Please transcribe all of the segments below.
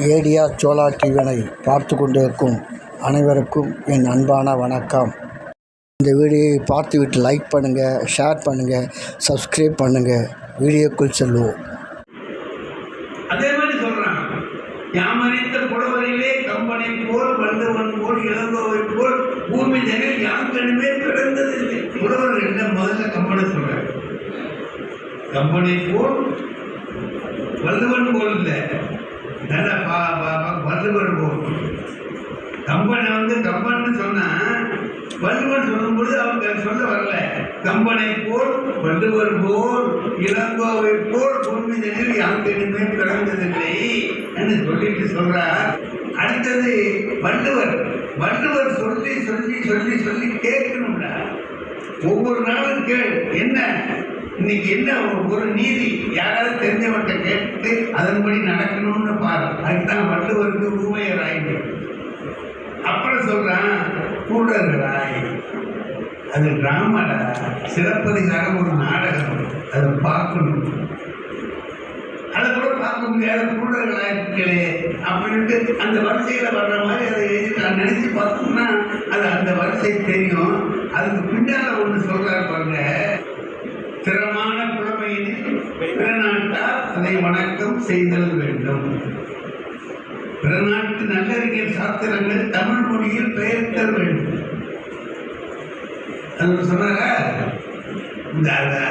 ஏடியா சோலா டிவியினை பார்த்து கொண்டிருக்கும் அனைவருக்கும் என் அன்பான வணக்கம். இந்த வீடியோவை பார்த்துவிட்டு லைக் பண்ணுங்கள், ஷேர் பண்ணுங்கள், சப்ஸ்கிரைப் பண்ணுங்கள். வீடியோக்குள் செல்வோம். அதே மாதிரி சொல்றான், யாமறித்த புலவரிலே கம்பனை போல் வல்லவன் போல் இளங்கோவை போல் பூமி ஜனில் யாருக்கெனுமே பிறந்ததில்லை. புலவர்கள் என்ன முதல்ல கம்பனை சொல்றாங்க. கம்பனை போல் வல்லவன் போல் இல்லை, வள்ளுவர் போல். கம்பனை கம்பன்னு சொன்னா வள்ளுவர் சொல்லும்போது அவங்க சொல்ல வரல. கம்பனை போல் வள்ளுவர் போல் இளங்கோவை போல் பூமிதனில் யாருக்கெனுமே பிறந்ததில்லை என்று சொல்லிட்டு சொல்றார். அடுத்தது வள்ளுவர் சொல்லி சொல்லி சொல்லி சொல்லி கேட்கணும்டா. ஒவ்வொரு நாளும் கேள், என்ன இன்னைக்கு என்ன ஒரு நீதி யாராவது தெரிஞ்சவர்கிட்ட கேட்டு அதன்படி நடக்கணும்னு பாரு. அதுதான் வள்ளுவருக்கு ஊமையராய். அப்புறம் சொல்றான், கூடர்களாய். அது டிராமாடா, சிலப்பதிகாரம் ஒரு நாடகம், அதை பார்க்கணும். அதை கூட பார்க்க முடியாத கூடர்களாயிருக்கே அப்படின்ட்டு அந்த வரிசையில் வர்ற மாதிரி அதை நான் நினைச்சு பார்த்தோம்னா அது அந்த வரிசை தெரியும். அதுக்கு பின்னால் ஒன்று சொல்றாரு பாருங்க, திறமான புலமையினில் பிற நாட்டார் அதை வணக்கம் செய்தல் வேண்டும். பிற நாட்டு நல்லறிஞர் சாஸ்திரங்கள் தமிழ் மொழியில் பெயர்த்தல் வேண்டும். அது சொன்னார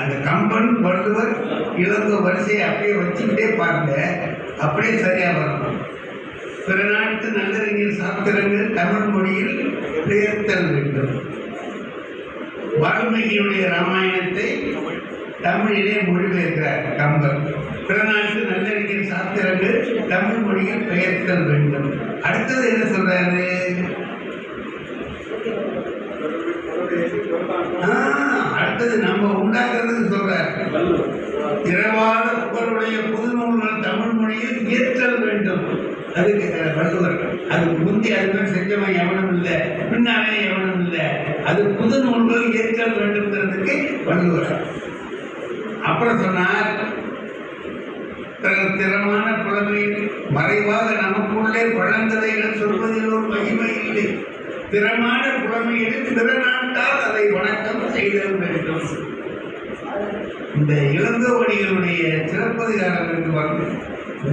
அந்த கம்பன் வள்ளுவர் இளங்கோ வரிசையை அப்படியே வச்சுக்கிட்டே பாருங்க, அப்படியே சரியா வரும். பிற நாட்டு நல்லறிஞர் சாஸ்திரங்கள் தமிழ் மொழியில் பெயர்த்தல் வேண்டும். வால்மீகியுடைய ராமாயணத்தை தமிழிலே மொழிபெயர்க்கிறார் கம்பன். பிற நாட்டு நல்லறிஞர் சாஸ்திரங்கள் தமிழ் மொழியில் பெயர்த்தல் வேண்டும். அடுத்தது என்ன சொல்றாரு, அடுத்தது நம்ம உண்டாக்குறது சொல்றார். இரவாத புகழுடைய புது நூல்கள் தமிழ் மொழியில் இயற்றல் வேண்டும். அதுக்கு வள்ளுவர். அதுக்கு முந்தி அது செஞ்சவன் எவனும் இல்லை, பின்னாலே எவனும் இல்லை. அது புது நூல்கள் இயற்றல் வேண்டும்ங்கிறதுக்கு வள்ளுவர். அப்புறம் சொன்னார், திறமான புலமையில் மறைவாக நமக்குள்ளே பழங்கதைகள் சொல்வதில் ஒரு மகிமை இல்லை. திறமான புலமையில் பிற நாட்டால் அதை வணக்கம் செய்தல் வேண்டும். இந்த இளங்கோவடிகளுடைய சிலப்பதிகாரத்திற்கு வந்து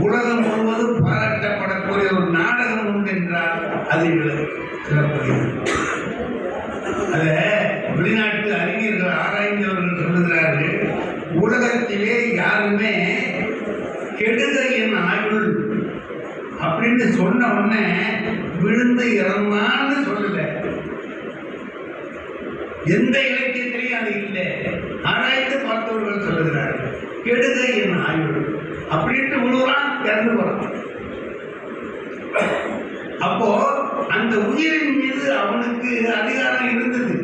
உலகம் முழுவதும் பாராட்டப்படக்கூடிய ஒரு நாடகம் உண்டு என்றால் அது சிலப்பதிகாரம். அத வெளிநாட்டு அறிஞர்கள் ஆராய்ந்தவர்கள் சொல்லுகிறார்கள், உலகத்திலே யாருமே கெடுக என் ஆயுள் அப்படின்னு சொன்ன உடனே விழுந்து இறந்தான்னு சொல்லல. எந்த இலக்கியத்திலையும் அது இல்லை. ஆராய்ந்து பார்த்தவர்கள் சொல்லுகிறார்கள், கெடுக என் ஆயுள் அப்படின்ட்டு விழுவான், இறந்து போறான். அப்போ அந்த உயிரின் மீது அவனுக்கு அதிகாரம் இருந்தது.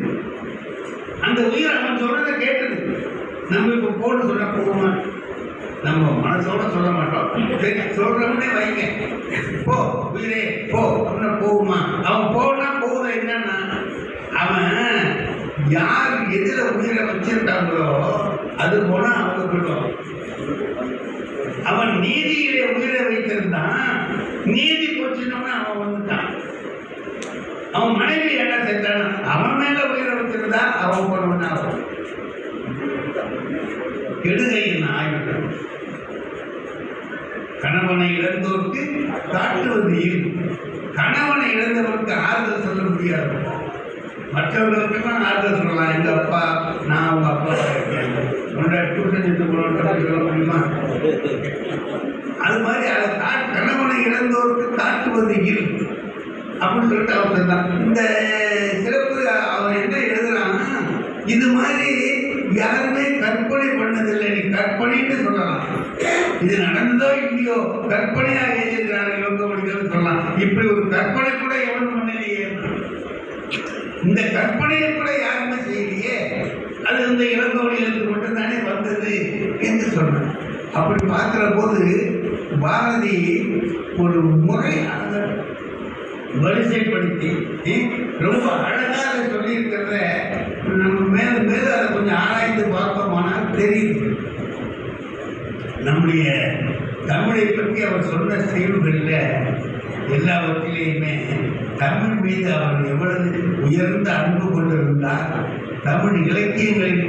அந்த உயிர் அவன் சொல்றதை கேட்டது. நம்ம இப்ப போன்னு சொல்ல போகுமா? நம்ம மனசோட சொல்ல மாட்டோம், சொல்றவனே வைங்க, போ உயிரே போ அப்படின்னு போகுமா? அவன் போனா போகுத என்னன்னா, அவன் யார் எதிர உயிரை வச்சிருக்காங்களோ அது போனா அவங்க சொல்லுவான். அவன் நீதியிலே உயிரை வைத்திருந்தான், நீதி போச்சுன்னா அவன் வந்துட்டான். அவன் மனைவி என்ன செஞ்சான், அவன் மேல உயிரை வச்சிருந்தா அவன் போனவனா அவன். கெடுகையின் ஆய்வு. கணவனை இழந்தோருக்கு காட்டுவது இயல்பு. கணவனை இழந்தவருக்கு ஆறுதல் சொல்ல முடியாது. மற்றவர்களுக்கெல்லாம் ஆறுதல் சொல்லலாம். எங்க அப்பா, நான் அவங்க அப்பா இருக்கேன், டியூஷன் எடுத்து போனோம் சொல்ல முடியுமா? அது மாதிரி அதை கணவனை இழந்தோருக்கு காட்டுவது இயல்பு அப்படின்னு சொல்லிட்டு அவர் சொன்னார். இந்த சிறப்பு அவர் என்ன எழுதுறான்னா, இது மாதிரி யாருமே கற்பனை பண்ணதில்லை. நீ கற்பனைன்னு சொல்லலாம், இது நடந்ததோ இல்லையோ கற்பனையாக எழுதியிருக்கிறார்கள் இளங்கோவடிகள் சொல்லலாம். இப்படி ஒரு கற்பனை கூட எவனும் பண்ணலையே, இந்த கற்பனையை கூட யாருமே செய்யலையே, அது இந்த இளங்கோவடிகளுக்கு மட்டும்தானே வந்தது என்று சொன்னார். அப்படி பார்க்கிற போது பாரதி ஒரு முறையாக வரிசைப்படுத்தி ரொம்ப அழகாக சொல்லியிருக்கிறத நம்ம மேலும் மேலும் அதை கொஞ்சம் ஆராய்ந்து பார்த்தோம்னா தெரியுது. நம்முடைய தமிழை பற்றி அவர் சொன்ன செய்திகளில் எல்லாவற்றிலேயுமே தமிழ் மீது அவர் எவ்வளவு உயர்ந்த அன்பு கொண்டிருந்தார், தமிழ் இலக்கியங்களின்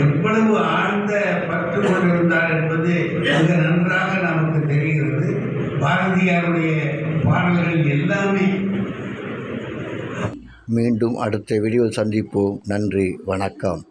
எவ்வளவு ஆழ்ந்த பற்று கொண்டிருந்தார் என்பது மிக நன்றாக நமக்கு தெரிகிறது. பாரதியாருடைய பாடல்கள் எல்லாமே. மீண்டும் அடுத்த வீடியோ சந்திப்போம். நன்றி, வணக்கம்.